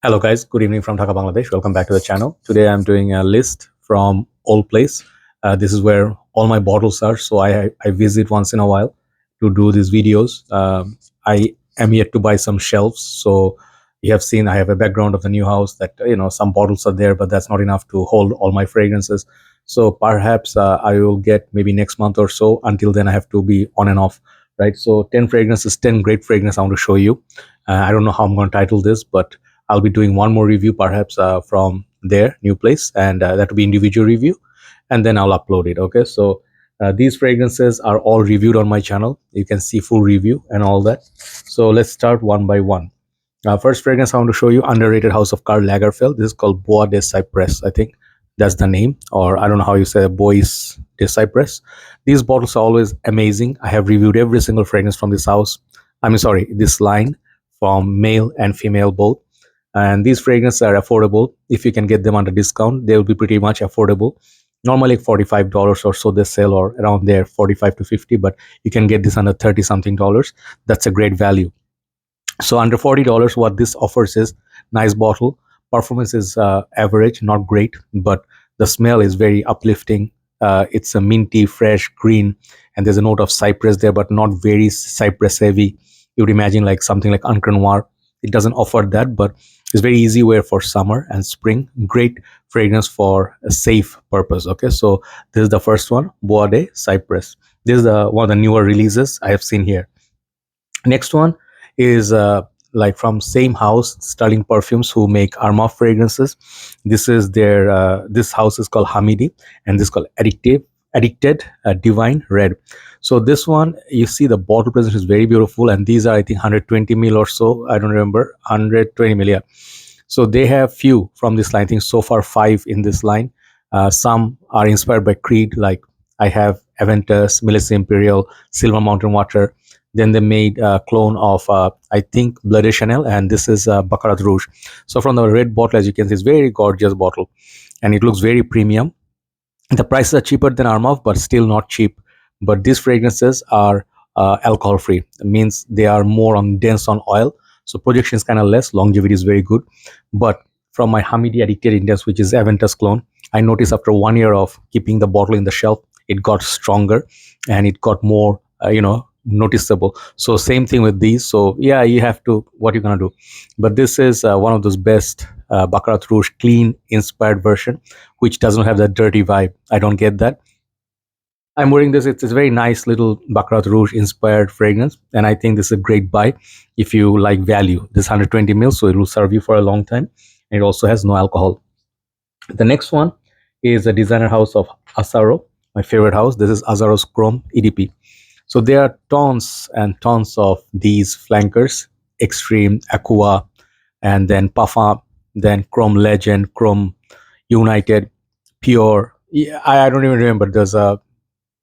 Hello guys, good evening from Dhaka, Bangladesh. Welcome back to the channel. Today I'm doing a list from all place. This is where all my bottles are, so I visit once in a while to do these videos. I am yet to buy some shelves, so you have seen I have a background of the new house that some bottles are there, but that's not enough to hold all my fragrances. So perhaps I will get maybe next month or so. Until then, I have to be on and off, right? So 10 fragrances, 10 great fragrances I want to show you. I don't know how I'm going to title this, but I'll be doing one more review perhaps from their new place, and that will be individual review, and then I'll upload it. Okay, so these fragrances are all reviewed on my channel. You can see full review and all that. So let's start one by one. First fragrance I want to show you, underrated house of Karl Lagerfeld. This is called Bois de Cypress. I think that's the name, or I don't know how you say Bois de Cypress. These bottles are always amazing. I have reviewed every single fragrance from this house. I mean, sorry, this line, from male and female both. And these fragrances are affordable. If you can get them under discount, they will be pretty much affordable. Normally $45 or so they sell, or around there 45 to 50, but you can get this under 30 something dollars. That's a great value. So under $40, what this offers is nice bottle. Performance is average, not great, but the smell is very uplifting. It's a minty, fresh, green, and there's a note of cypress there, but not very cypress heavy. You'd imagine like something like Encre Noir. It doesn't offer that, but it's very easy wear for summer and spring. Great fragrance for a safe purpose. Okay, so this is the first one, Bois de Cypress. This is one of the newer releases I have seen here. Next one is like from same house, Sterling Perfumes, who make Armaf fragrances. This is their this house is called Hamidi, and this is called Addicted Divine Red. So this one, you see the bottle presentation is very beautiful, and these are I think 120 ml or so. I don't remember, 120 ml. Yeah. So they have few from this line. I think so far 5 in this line. Some are inspired by Creed, like I have Aventus, Melissa Imperial, Silver Mountain Water. Then they made a clone of I think Blood de Chanel, and this is Baccarat Rouge. So from the red bottle, as you can see, it's very gorgeous bottle, and it looks very premium. The prices are cheaper than Armaf, but still not cheap. But these fragrances are alcohol free. It means they are more on dense on oil, so projection is kind of less. Longevity is very good. But from my Hamidi Addicted Intense, which is Aventus clone, I noticed after 1 year of keeping the bottle in the shelf, it got stronger and it got more noticeable. So same thing with these. So yeah, you have to, what you're gonna do. But this is one of those best Baccarat Rouge clean inspired version, which doesn't have that dirty vibe. I don't get that. I'm wearing this. It's a very nice little Baccarat Rouge inspired fragrance, and I think this is a great buy if you like value. This 120 ml, so it will serve you for a long time, and it also has no alcohol. The next one is a designer house of Azzaro, my favorite house. This is Azzaro Chrome EDP. So there are tons and tons of these flankers: Extreme, Aqua, and then Parfum, then Chrome Legend, Chrome United, Pure. Yeah, I don't even remember. There's a,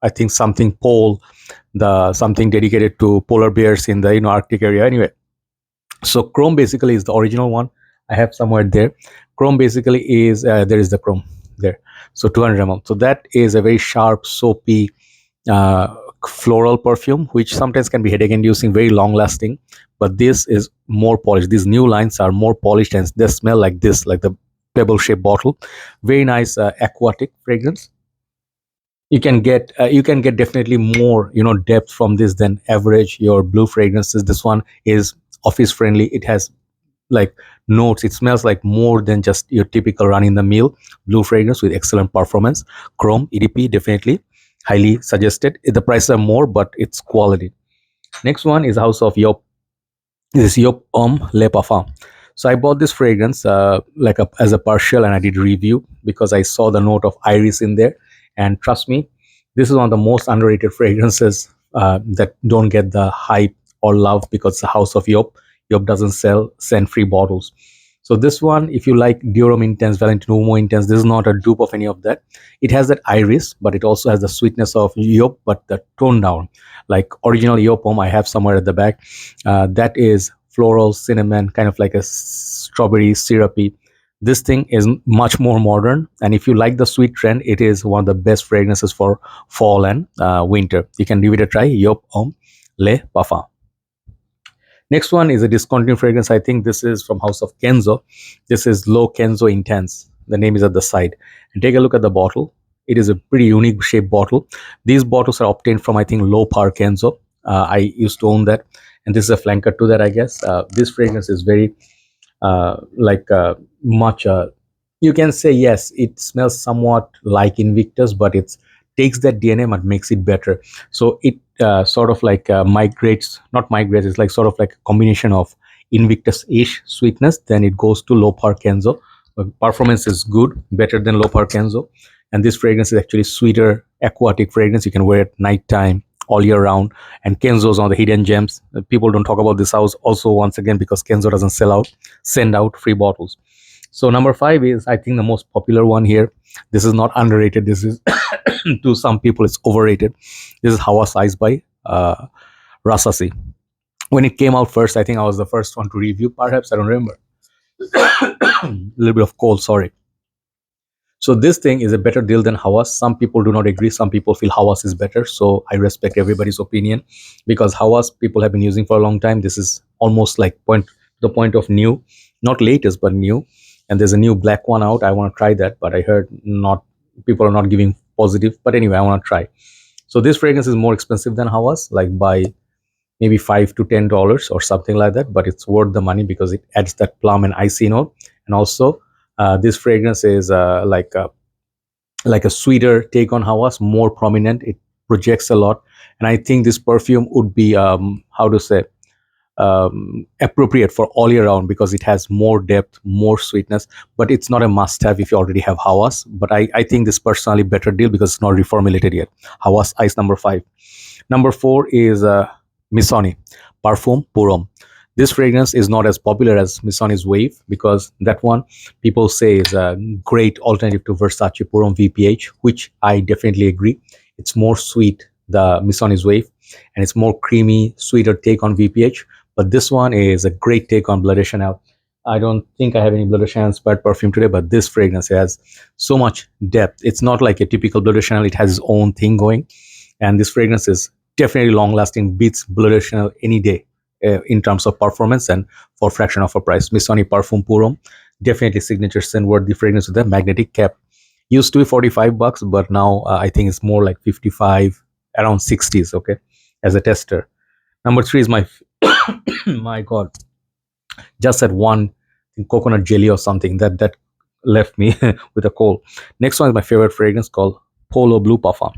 I think something pole, the something dedicated to polar bears in the Arctic area. Anyway, so Chrome basically is the original one. I have somewhere there. Chrome basically is there is the Chrome there. So 200 ml. So that is a very sharp, soapy, floral perfume, which sometimes can be headache inducing, very long lasting. But this is more polished. These new lines are more polished and they smell like this, like the pebble shaped bottle. Very nice aquatic fragrance. You can get definitely more depth from this than average your blue fragrances. This one is office friendly. It has like notes. It smells like more than just your typical run in the mill blue fragrance with excellent performance. Chrome EDP, definitely highly suggested. The prices are more, but it's quality. Next one is House of Joop. This is Joop Homme Le Parfum. So I bought this fragrance as a partial, and I did review because I saw the note of iris in there. And trust me, this is one of the most underrated fragrances that don't get the hype or love because it's the house of Joop. Joop doesn't sell scent-free bottles. So this one, if you like Dior Intense, Valentino Uomo Intense, this is not a dupe of any of that. It has that iris, but it also has the sweetness of Joop, but the tone down. Like original Joop Homme, I have somewhere at the back. That is floral, cinnamon, kind of like a strawberry syrupy. This thing is much more modern, and if you like the sweet trend, it is one of the best fragrances for fall and winter. You can give it a try. Joop Homme Le Parfum. Next one is a discontinued fragrance. I think this is from House of Kenzo. This is Low Kenzo Intense. The name is at the side. And take a look at the bottle. It is a pretty unique shaped bottle. These bottles are obtained from, I think, Low Par Kenzo. I used to own that. And this is a flanker to that, I guess. This fragrance is very like much you can say, yes, it smells somewhat like Invictus, but it takes that DNA and makes it better. So it sort of like migrates, not migrates, it's like sort of like a combination of Invictus-ish sweetness, then it goes to Low Par Kenzo. Performance is good, better than Low Par Kenzo. And this fragrance is actually sweeter, aquatic fragrance. You can wear it nighttime, all year round. And Kenzo's on the hidden gems. People don't talk about this house also, once again, because Kenzo doesn't send out free bottles. So number 5 is, I think, the most popular one here. This is not underrated. This is to some people it's overrated. This is Hawas Ice by Rasasi. When it came out first, I think I was the first one to review. Perhaps I don't remember. A little bit of cold. Sorry. So this thing is a better deal than Hawas. Some people do not agree. Some people feel Hawas is better. So I respect everybody's opinion, because Hawas people have been using for a long time. This is almost like the point of new, not latest, but new. And there's a new black one out. I want to try that, but I heard not people are not giving positive. But anyway, I want to try. So this fragrance is more expensive than Hawas, like by maybe $5 to $10 or something like that. But it's worth the money because it adds that plum and icy note. And also, this fragrance is like a sweeter take on Hawas, more prominent. It projects a lot, and I think this perfume would be how to say, appropriate for all year round because it has more depth, more sweetness. But it's not a must-have if you already have Hawas. But I think this personally better deal because it's not reformulated yet. Hawas Ice number 5. Number 4 is Missoni Parfum Puro. This fragrance is not as popular as Missoni's Wave because that one people say is a great alternative to Versace Puro VPH, which I definitely agree. It's more sweet, the Missoni's Wave, and it's more creamy, sweeter take on VPH. But this one is a great take on Bleu de Chanel. I don't think I have any Bleu de Chanel inspired perfume today, but this fragrance has so much depth. It's not like a typical Bleu de Chanel. It has its own thing going. And this fragrance is definitely long lasting, beats Bleu de Chanel any day. In terms of performance and for fraction of a price. Missoni Parfum Puro, definitely signature scent worthy fragrance with a magnetic cap. Used to be $45, but now I think it's more like 55, around 60s. Okay, as a tester. Number 3 is my my God, just that one coconut jelly or something that left me with a cold. Next one is my favorite fragrance called Polo Blue Parfum.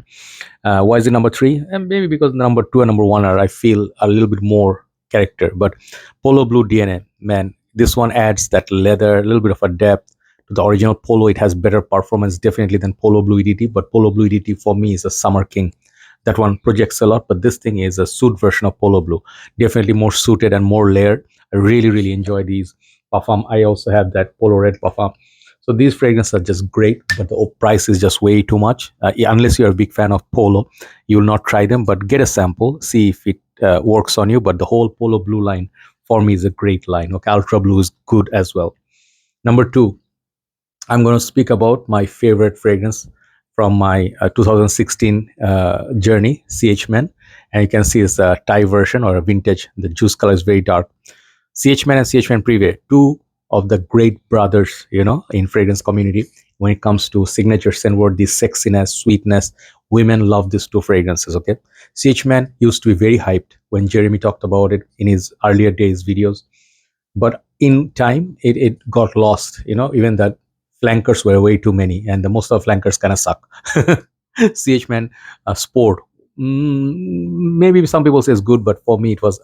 Why is it number 3? And maybe because number 2 and number 1 are, I feel, a little bit more character. But Polo Blue DNA, man, this one adds that leather, a little bit of a depth to the original Polo. It has better performance definitely than Polo Blue EDT, but Polo Blue EDT for me is a summer king. That one projects a lot, but this thing is a suit version of Polo Blue, definitely more suited and more layered. I really enjoy these parfum. I also have that Polo Red parfum. So these fragrances are just great, but the price is just way too much. Unless you're a big fan of Polo, you will not try them, but get a sample, see if it works on you. But the whole Polo Blue line for me is a great line. Okay, Ultra Blue is good as well. Number 2, I'm going to speak about my favorite fragrance from my 2016 journey, CH Man. And you can see it's a Thai version or a vintage. The juice color is very dark. CH Man and CH Man Privé, two of the great brothers, in fragrance community. When it comes to signature scent word, this sexiness, sweetness, women love these two fragrances. Okay, CH Man used to be very hyped when Jeremy talked about it in his earlier days videos, but in time it got lost. Even that flankers were way too many, and the most of flankers kind of suck. CH Man Sport, maybe some people say it's good, but for me it was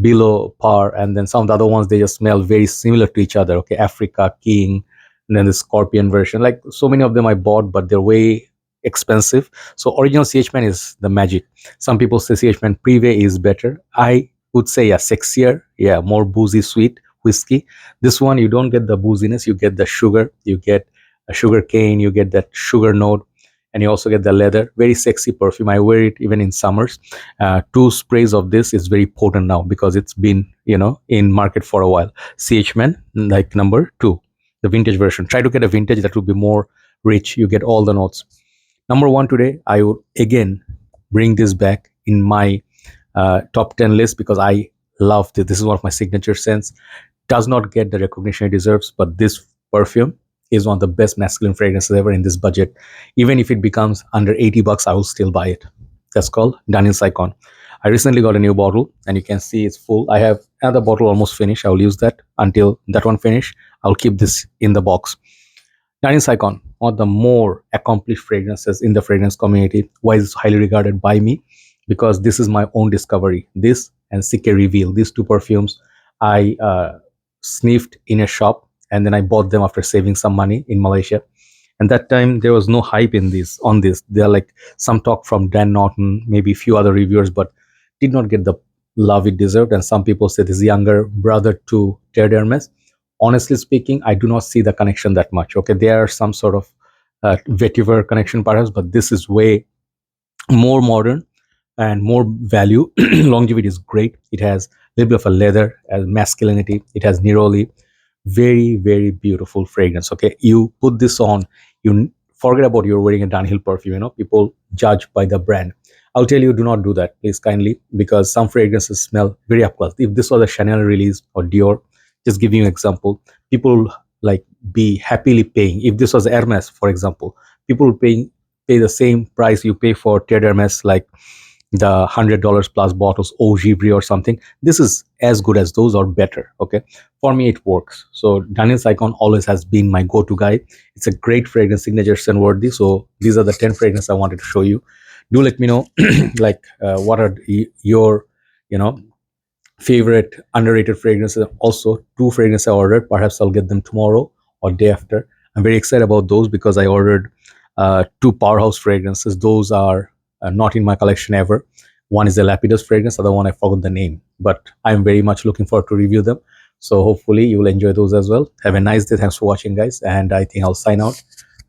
below par. And then some of the other ones, they just smell very similar to each other. Okay, Africa King, and then the Scorpion version. Like, so many of them I bought, but they're way expensive. So original CH Man is the magic. Some people say CH Man Privé is better. I would say, yeah, sexier, yeah, more boozy, sweet whiskey. This one, you don't get the booziness, you get the sugar, you get a sugar cane, you get that sugar note, and you also get the leather. Very sexy perfume. I wear it even in summers. 2 sprays of this is very potent now because it's been in market for a while. CH Man, like number 2, the vintage version. Try to get a vintage that will be more rich. You get all the notes. Number 1 today, I would again bring this back in my top 10 list because I Love this. This is one of my signature scents. Does not get the recognition it deserves, but this perfume is one of the best masculine fragrances ever in this budget. Even if it becomes under 80 bucks, I will still buy it. That's called Dunhill Icon. I recently got a new bottle and you can see it's full. I have another bottle almost finished. I'll use that until that one finish. I'll keep this in the box. Dunhill Icon, one of the more accomplished fragrances in the fragrance community. Why is highly regarded by me? Because this is my own discovery. This and Sike Reveal, these two perfumes, I sniffed in a shop and then I bought them after saving some money in Malaysia. And that time there was no hype in this on this. There are like some talk from Dan Norton, maybe a few other reviewers, but did not get the love it deserved. And some people say this is younger brother to Terre d'Hermes. Honestly speaking, I do not see the connection that much. Okay, there are some sort of vetiver connection perhaps, but this is way more modern and more value. Longevity is great. It has a little bit of a leather as masculinity. It has neroli. Very, very beautiful fragrance. Okay, you put this on, you forget about you're wearing a Dunhill perfume. You know, people judge by the brand. I'll tell you, do not do that, please, kindly, because some fragrances smell very up close. If this was a Chanel release or Dior, just giving you an example, people like be happily paying. If this was Hermes, for example, people pay the same price you pay for Terre d'Hermes, like the $100 plus bottles, Gibri or something. This is as good as those or better. Okay, for me it works. So Dunhill Icon always has been my go-to guy. It's a great fragrance, signature scent worthy. So these are the 10 fragrances I wanted to show you. Do let me know like what are your favorite underrated fragrances. Also, two fragrances I ordered. Perhaps I'll get them tomorrow or day after. I'm very excited about those because I ordered two powerhouse fragrances. Those are not in my collection ever. One is a Lapidus fragrance, other one I forgot the name, but I'm very much looking forward to review them. So hopefully you will enjoy those as well. Have a nice day. Thanks for watching, guys. And I think I'll sign out.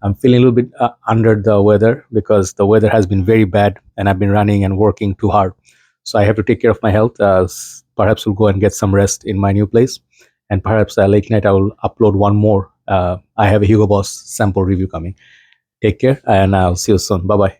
I'm feeling a little bit under the weather because the weather has been very bad and I've been running and working too hard. So I have to take care of my health. Perhaps we'll go and get some rest in my new place. And perhaps late night I will upload one more. I have a Hugo Boss sample review coming. Take care and I'll see you soon. Bye-bye.